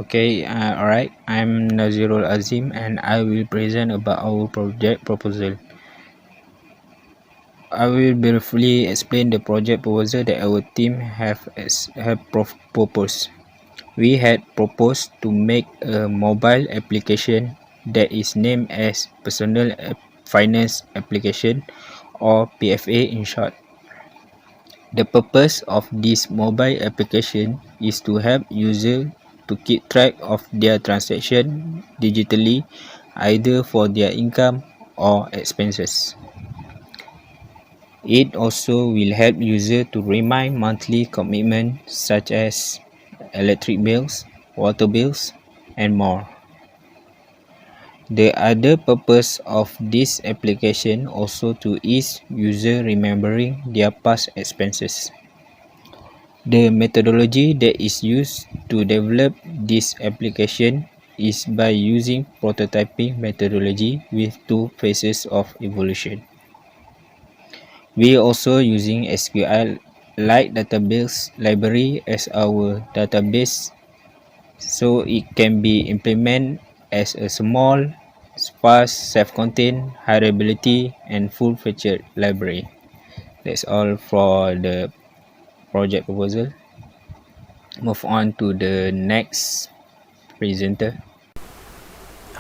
Okay, alright, I'm Nazirul Azim and I will present about our project proposal. I will briefly explain the project proposal that our team have proposed. We had proposed to make a mobile application that is named as Personal Finance Application, or PFA in short. The purpose of this mobile application is to help users to keep track of their transactions digitally, either for their income or expenses. It also will help users to remind monthly commitments such as electric bills, water bills, and more. The other purpose of this application also to ease user remembering their past expenses. The methodology that is used to develop this application is by using prototyping methodology with 2 phases of evolution. We are also using SQL-like database library as our database, so it can be implemented as a small, sparse, self-contained, high reliability, and full-featured library. That's all for the project proposal. Move on to the next presenter.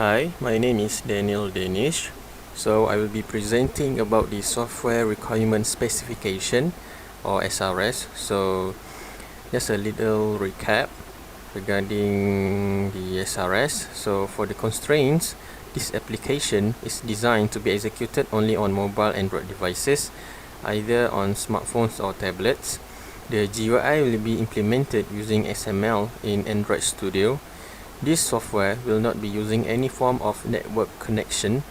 Hi, my name is Daniel Danish. So I will be presenting about the software requirement specification, or SRS. So just a little recap regarding the SRS. So for the constraints, this application is designed to be executed only on mobile Android devices, either on smartphones or tablets. The GUI will be implemented using XML in Android Studio. This software will not be using any form of network connection,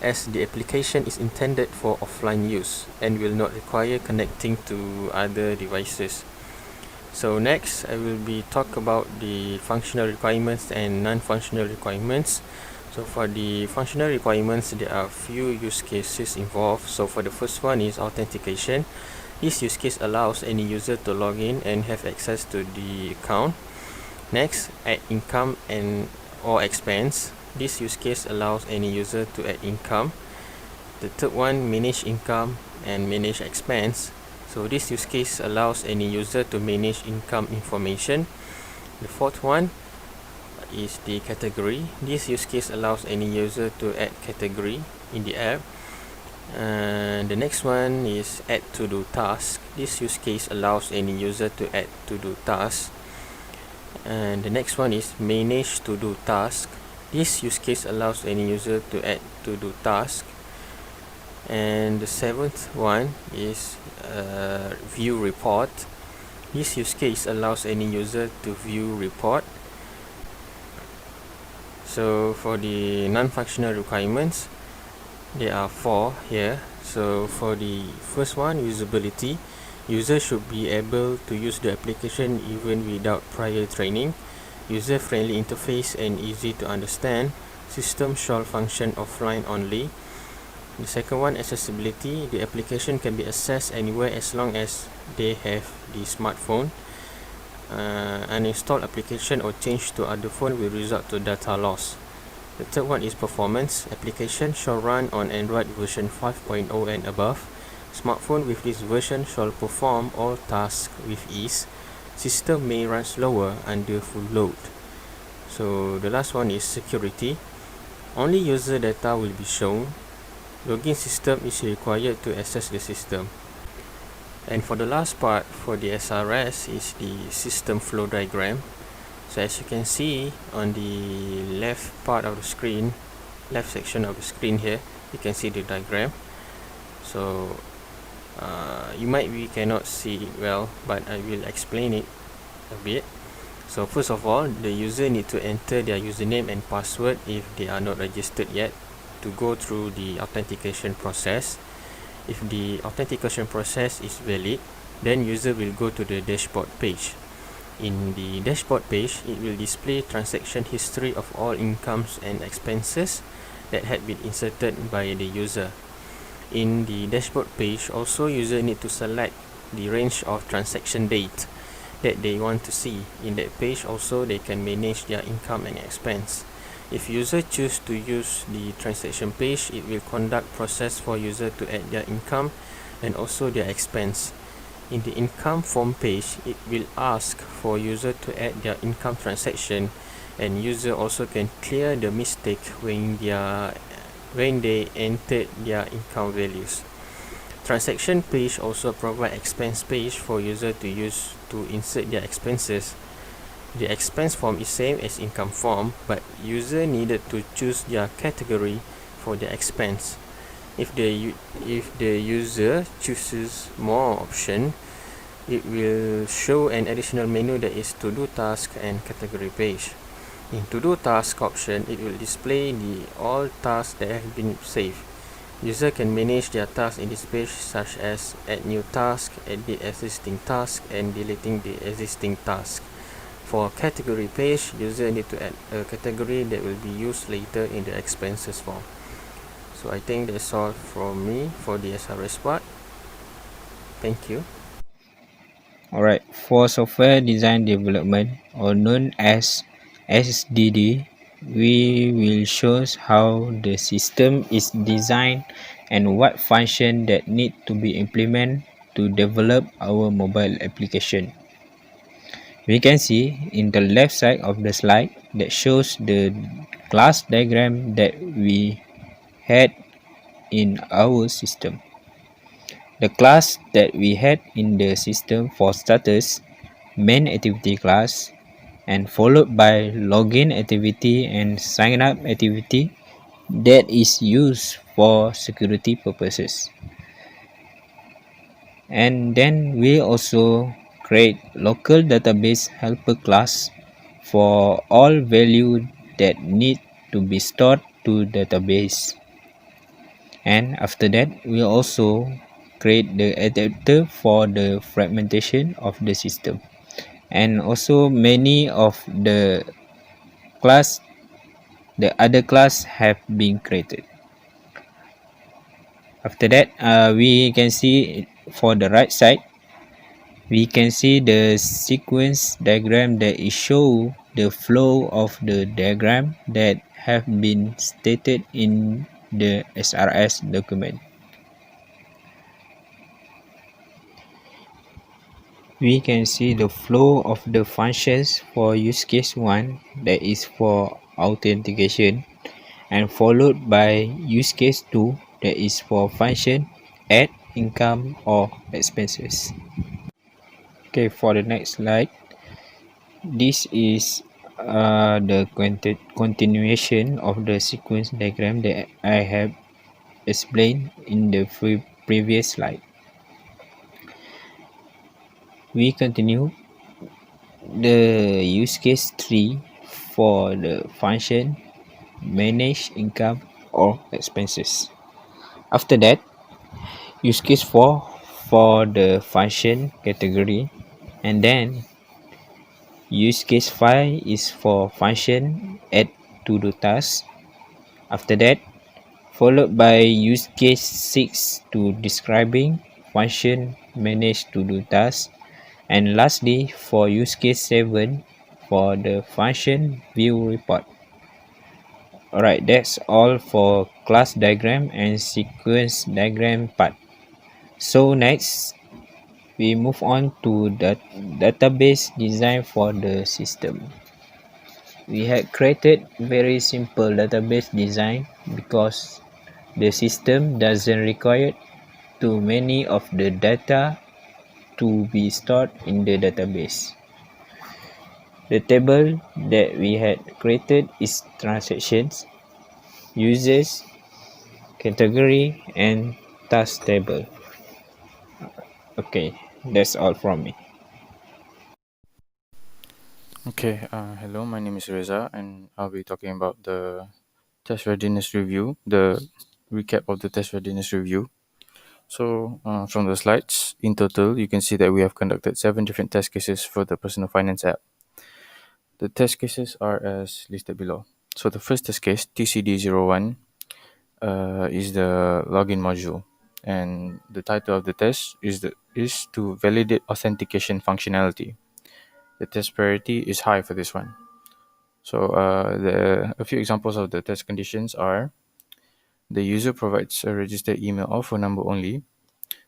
as the application is intended for offline use and will not require connecting to other devices. So next, I will be talk about the functional requirements and non-functional requirements. So for the functional requirements, there are few use cases involved. So for the first one is authentication. This use case allows any user to log in and have access to the account. Next, add income and or expense. This use case allows any user to add income. The third one, manage income and manage expense. So this use case allows any user to manage income information. The fourth one is the category. This use case allows any user to add category in the app. And the next one is add to-do task. This use case allows any user to add to-do task. And the next one is manage to-do task. This use case allows any user to add to-do task. And the seventh one is view report. This use case allows any user to view report. So for the non-functional requirements, there are 4 here. So for the first one, usability. Users should be able to use the application even without prior training. User-friendly interface and easy to understand. System shall function offline only. The second one, accessibility. The application can be accessed anywhere as long as they have the smartphone. Uninstalled application or change to other phone will result to data loss. The third one is performance. Application shall run on Android version 5.0 and above. Smartphone with this version shall perform all tasks with ease. System may run slower under full load. So the last one is security. Only user data will be shown. Login system is required to access the system. And for the last part, for the SRS, is the system flow diagram. So as you can see on the left part of the screen, left section of the screen here, you can see the diagram. So you might be cannot see it well, but I will explain it a bit. So first of all, the user need to enter their username and password if they are not registered yet to go through the authentication process. If the authentication process is valid, then user will go to the dashboard page. In the dashboard page, it will display transaction history of all incomes and expenses that had been inserted by the user. In the dashboard page, also user need to select the range of transaction date that they want to see. In that page also they can manage their income and expense. If user choose to use the transaction page, it will conduct process for user to add their income and also their expense. In the income form page, it will ask for user to add their income transaction, and user also can clear the mistake when they entered their income values. Transaction page also provide expense page for user to use to insert their expenses. The expense form is same as income form, but user needed to choose their category for the expense. If the user chooses more option, it will show an additional menu that is to do task and category page. In to do task option, it will display the all tasks that have been saved. User can manage their tasks in this page, such as add new task, edit existing task, and deleting the existing task. For category page, user need to add a category that will be used later in the expenses form. So I think that's all from me for the SRS part. Thank you. Alright, for software design development, or known as SDD, we will show how the system is designed and what function that need to be implemented to develop our mobile application. We can see in the left side of the slide that shows the class diagram that we had in our system. The class that we had in the system for starters, main activity class, and followed by login activity and sign up activity that is used for security purposes. And then we also create local database helper class for all value that need to be stored to database. And after that, we also create the adapter for the fragmentation of the system. And also many of the other class have been created. After that, we can see for the right side, we can see the sequence diagram that is show the flow of the diagram that have been stated in the SRS document. We can see the flow of the functions for use case 1, that is for authentication, and followed by use case 2, that is for function add income or expenses. Okay, for the next slide, this is the continuation of the sequence diagram that I have explained in the previous slide. We continue the use case 3 for the function manage income or expenses. After that, use case 4 for the function category, and then use case 5 is for function add to do task. After that, followed by use case 6 to describing function manage to do task, and lastly for use case 7 for the function view report. Alright, that's all for class diagram and sequence diagram part. So next, we move on to the database design for the system. We had created very simple database design because the system doesn't require too many of the data to be stored in the database. The table that we had created is transactions, users, category, and task table. Okay, that's all from me. Okay, hello, my name is Reza, and I'll be talking about the test readiness review, the recap of the test readiness review. So, from the slides, in total, you can see that we have conducted 7 different test cases for the personal finance app. The test cases are as listed below. So, the first test case, TCD01, is the login module. and the title of the test is to validate authentication functionality. The test priority is high for this one. So a few examples of the test conditions are: the user provides a registered email or phone number only.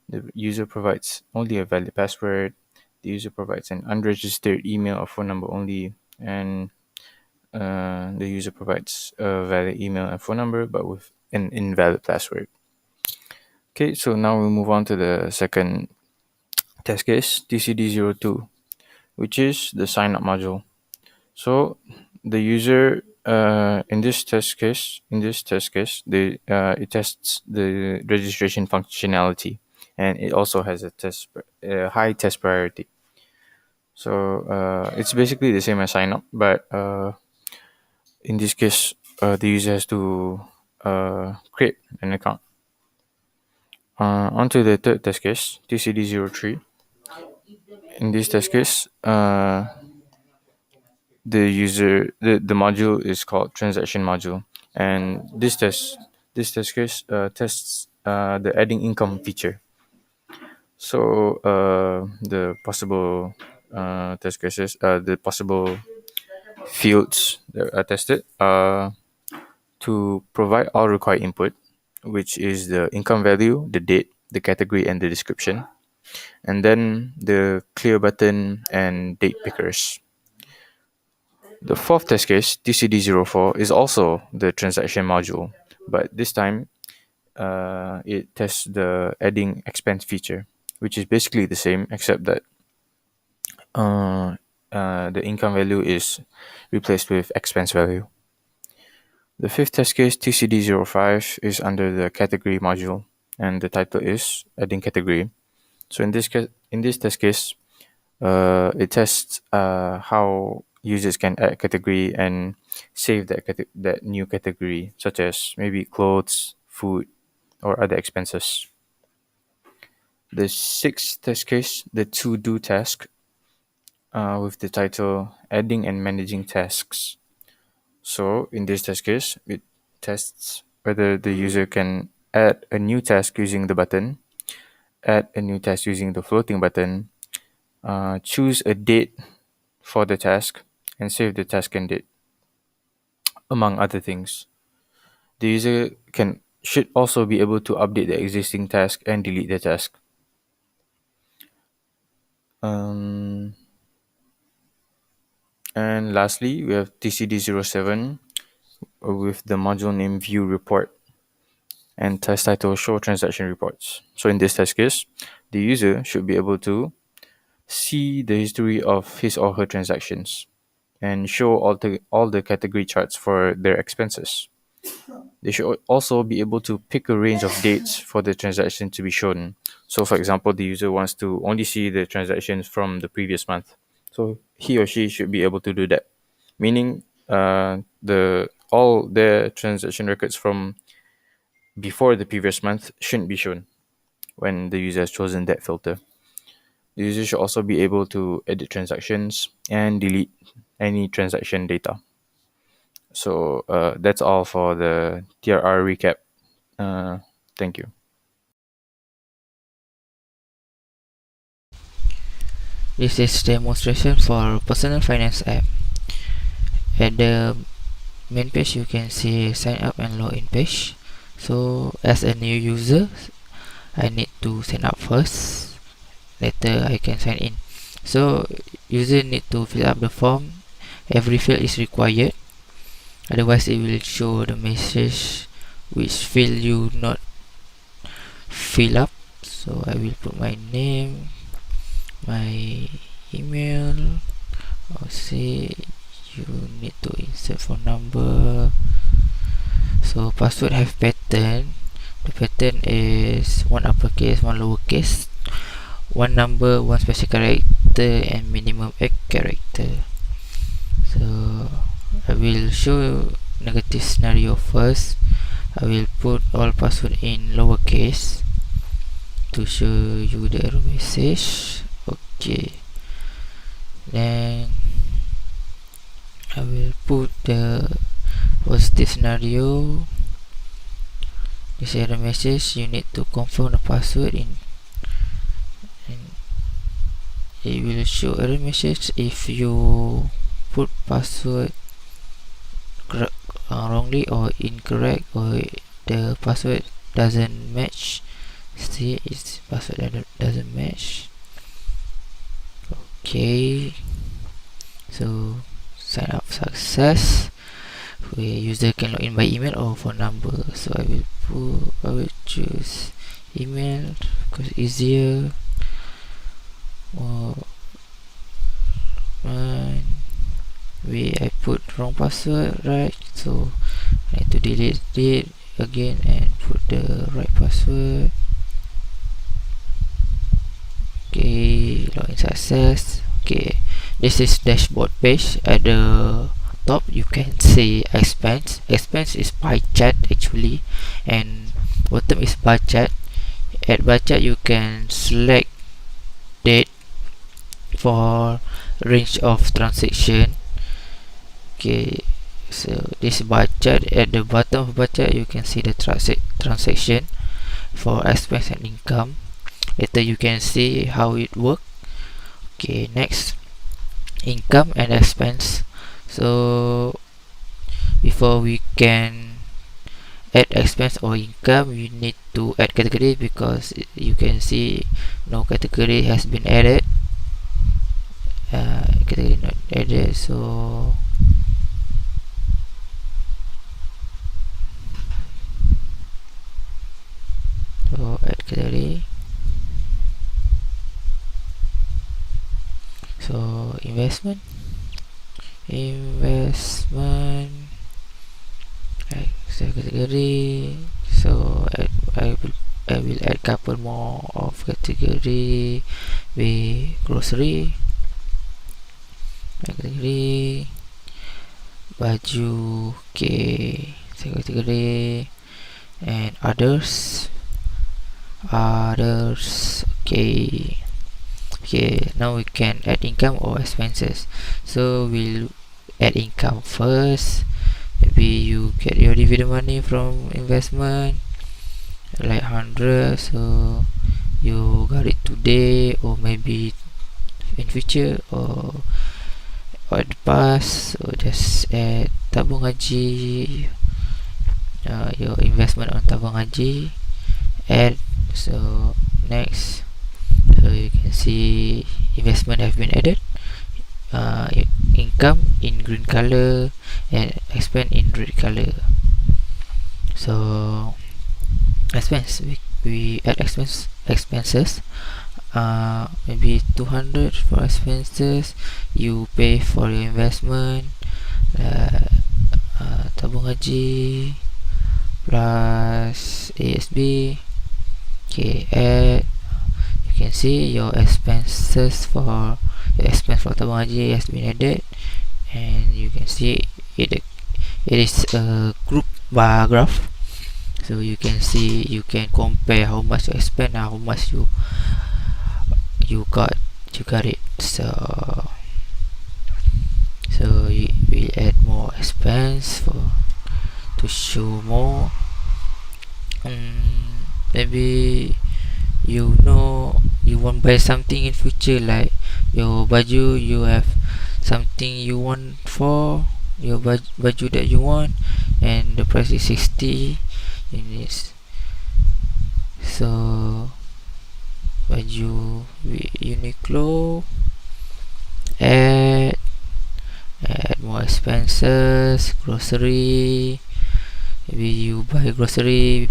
The user provides only a valid password. The user provides an unregistered email or phone number only, and the user provides a valid email and phone number but with an invalid password. Okay, so now we move on to the second test case, TCD02, which is the sign up module. So the user it tests the registration functionality, and it also has a high test priority. So it's basically the same as sign up, but in this case, the user has to create an account. On to the third test case, TCD03. In this test case, the module is called transaction module, and this test case tests the adding income feature. So the possible test cases, the possible fields that are tested to provide all required input, which is the income value, the date, the category, and the description, and then the clear button and date pickers. The fourth test case, TCD04, is also the transaction module, but this time it tests the adding expense feature, which is basically the same except that the income value is replaced with expense value. The fifth test case, TCD05, is under the category module, and the title is adding category. So in this test case, it tests how users can add category and save that new category, such as maybe clothes, food, or other expenses. The sixth test case, the to-do task, with the title adding and managing tasks. So in this test case, it tests whether the user can add a new task using the button, add a new task using the floating button, choose a date for the task, and save the task and date, among other things. The user should also be able to update the existing task and delete the task. And lastly, we have TCD07 with the module name View Report and test title Show Transaction Reports. So in this test case, the user should be able to see the history of his or her transactions and show all the category charts for their expenses. They should also be able to pick a range of dates for the transaction to be shown. So for example, the user wants to only see the transactions from the previous month. So he or she should be able to do that, meaning all their transaction records from before the previous month shouldn't be shown when the user has chosen that filter. The user should also be able to edit transactions and delete any transaction data. So that's all for the TRR recap. Thank you. This is demonstration for personal finance app. At the main page, you can see sign up and login page. So as a new user, I need to sign up first. Later I can sign in. So user need to fill up the form. Every field is required. Otherwise it will show the message which field you not fill up. So I will put my name, my email, or say you need to insert phone number. So password have pattern. The pattern is one uppercase, one lowercase, one number, one special character, and minimum 8 character. So I will show negative scenario first. I will put all password in lowercase to show you the error message. Okay, then I will put the positive scenario. this error message, you need to confirm the password and it will show error message if you put password wrongly or incorrect, or the password doesn't match. See, its password doesn't match. Okay, so sign up success. User can log in by email or phone number. So I will choose email because easier. I put wrong password, right? So I need to delete it again and put the right password. Okay, login success. Okay, this is dashboard page. At the top you can see expense. Expense is pie chart actually, and bottom is bar chart. At bar chart you can select date for range of transaction. Okay, so this bar chart, at the bottom of bar chart you can see the transaction for expense and income. Later you can see how it works. Okay, next, income and expense. So before we can add expense or income, we need to add category, because you can see no category has been added. Category not added, so add category. So investment category. So I will add couple more of category. Grocery category, baju. Okay, category, and others. Okay. Okay, now we can add income or expenses. So we'll add income first. Maybe you get your dividend money from investment, like 100, so you got it today, or maybe in future, or at the past. So just add tabung haji, your investment on tabung haji, add. So next, so you can see investment have been added, income in green color and expense in red color. So expense, we add expenses. Maybe 200 for expenses. You pay for your investment, tabung haji plus ASB. Okay, add. You can see your expense for tabung haji has been added, and you can see it is a group bar graph. So you can see, you can compare how much you spend and how much you got it. So we add more expense to show more. Maybe you want buy something in future, like your baju, you have something you want for your baju that you want, and the price is 60 units. So baju Uniqlo, add more expenses. Grocery, maybe you buy grocery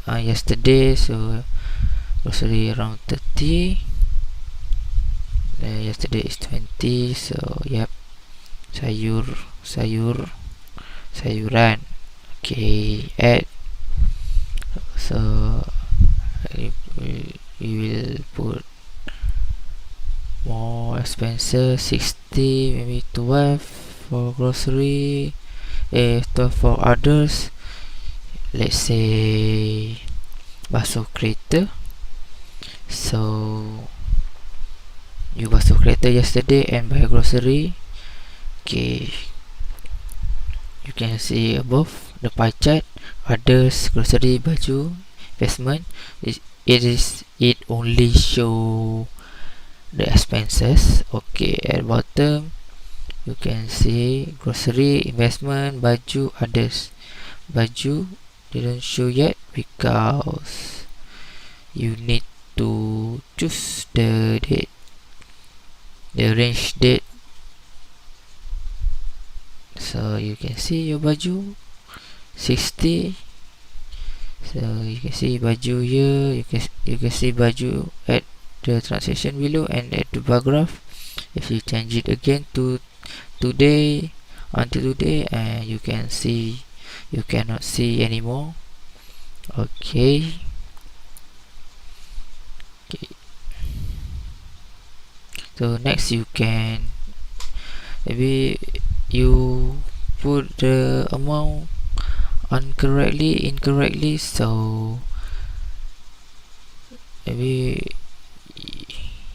yesterday, so grocery around 30. Yesterday is 20, so yep. Sayuran. Okay, add. So we will put more expenses, 60, maybe 12 for grocery, 12 for others. Let's say basuh kereta. So you basuh kereta yesterday and buy grocery. Okay, You can see above the pie chart, others, grocery, baju, investment. It only show the expenses. Okay, at bottom you can see grocery, investment, baju, others. Baju didn't show yet because you need to choose the date, the range date. So you can see your baju 60. So you can see baju here. You can see baju at the transaction below and at the bar graph. If you change it again to today, until today, and you cannot see anymore. Okay. Okay. So next you can maybe you put the amount incorrectly, so maybe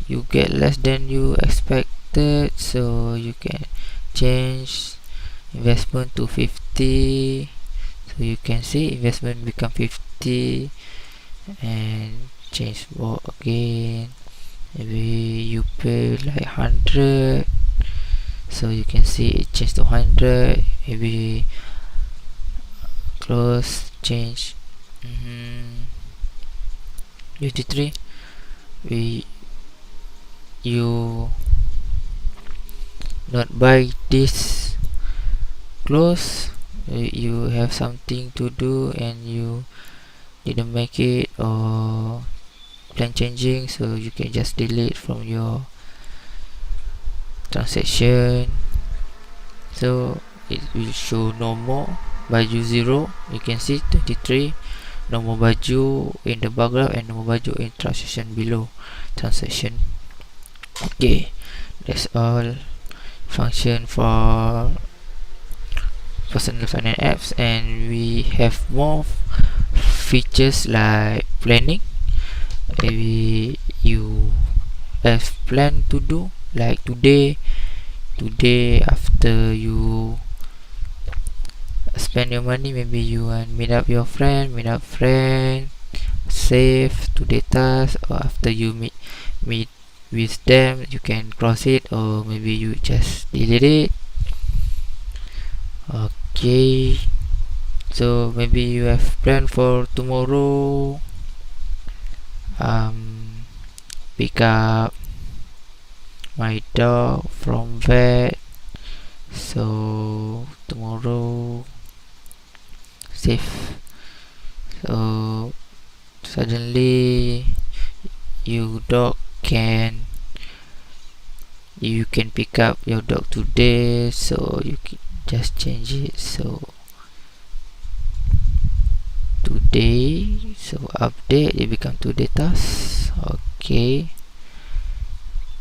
you get less than you expected, so you can change investment to 50. So you can see investment become 50 and change more again. Maybe you pay like 100, so you can see it change to 100. Maybe close change 53. We you not buy this close, you have something to do and you didn't make it, or plan changing, so you can just delete from your transaction. So it will show no more baju 0. You can see 23, no more baju in the bar graph and no more baju in transaction below transaction. Okay, that's all function for personal finance apps, and we have more features like planning. Maybe you have plan to do like today after you spend your money, maybe you want meet up friend, save today task, or after you meet with them you can cross it, or maybe you just delete it. Okay, so maybe you have plan for tomorrow, pick up my dog from vet, so tomorrow save. So suddenly you can pick up your dog today, so you can just change it, so today, so update it become today task. Okay,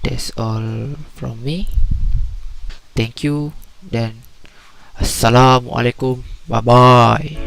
that's all from me. Thank you, then assalamualaikum, bye bye.